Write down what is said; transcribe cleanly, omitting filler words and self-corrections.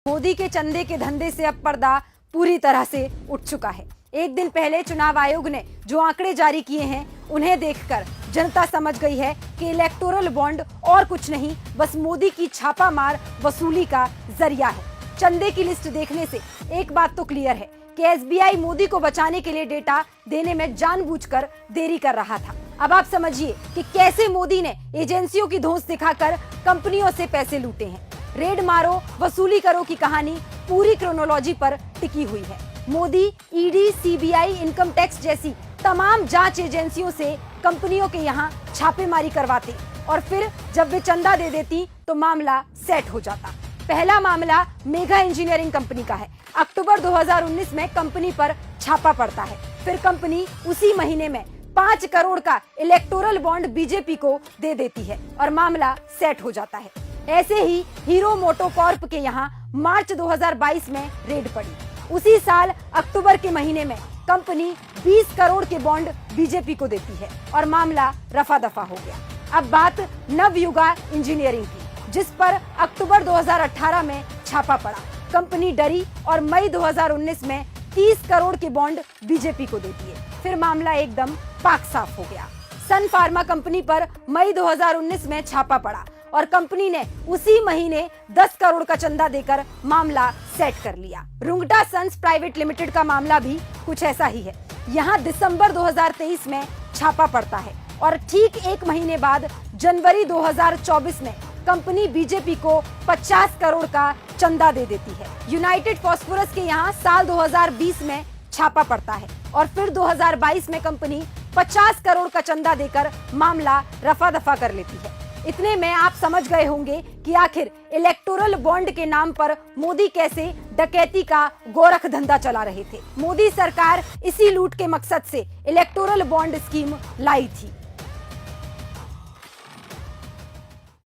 मोदी के चंदे के धंधे से अब पर्दा पूरी तरह से उठ चुका है। एक दिन पहले चुनाव आयोग ने जो आंकड़े जारी किए हैं उन्हें देखकर जनता समझ गई है कि इलेक्टोरल बॉन्ड और कुछ नहीं, बस मोदी की छापामार वसूली का जरिया है। चंदे की लिस्ट देखने से एक बात तो क्लियर है कि एसबीआई मोदी को बचाने के लिए डेटा देने में जानबूझकर देरी कर रहा था। अब आप समझिए कि कैसे मोदी ने एजेंसियों की धौंस दिखाकर कंपनियों से पैसे लूटे हैं। रेड मारो वसूली करो की कहानी पूरी क्रोनोलॉजी पर टिकी हुई है। Modi ED, CBI, income tax जैसी तमाम जांच एजेंसियों से कंपनियों के यहाँ छापेमारी करवाते और फिर जब वे चंदा दे देती तो मामला सेट हो जाता। पहला मामला मेगा इंजीनियरिंग कंपनी का है। अक्टूबर 2019 में कंपनी पर छापा पड़ता है। फिर कंपनी उसी महीने में 5 करोड़ का इलेक्टोरल बॉन्ड बीजेपी को दे देती है और मामला सेट हो जाता है। ऐसे ही हीरो मोटोकॉर्प के यहाँ मार्च 2022 में रेड पड़ी। उसी साल अक्टूबर के महीने में कंपनी 20 करोड़ के बॉन्ड बीजेपी को देती है और मामला रफा दफा हो गया। अब बात नवयुगा इंजीनियरिंग की, जिस पर अक्टूबर 2018 में छापा पड़ा। कंपनी डरी और मई 2019 में 30 करोड़ के बॉन्ड बीजेपी को देती है। फिर मामला एकदम पाक साफ हो गया। सन फार्मा कंपनी पर मई 2019 में छापा पड़ा और कंपनी ने उसी महीने 10 करोड़ का चंदा देकर मामला सेट कर लिया। रुंगटा सन्स प्राइवेट लिमिटेड का मामला भी कुछ ऐसा ही है। यहाँ दिसंबर 2023 में छापा पड़ता है और ठीक एक महीने बाद जनवरी 2024 में कंपनी बीजेपी को 50 करोड़ का चंदा दे देती है। यूनाइटेड फॉस्फोरस के यहाँ साल 2020 में छापा पड़ता है और फिर 2022 में कंपनी 50 करोड़ का चंदा देकर मामला रफा दफा कर लेती है। इतने में आप समझ गए होंगे कि आखिर इलेक्टोरल बॉन्ड के नाम पर मोदी कैसे डकैती का गोरख धंधा चला रहे थे। मोदी सरकार इसी लूट के मकसद से इलेक्टोरल बॉन्ड स्कीम लाई थी।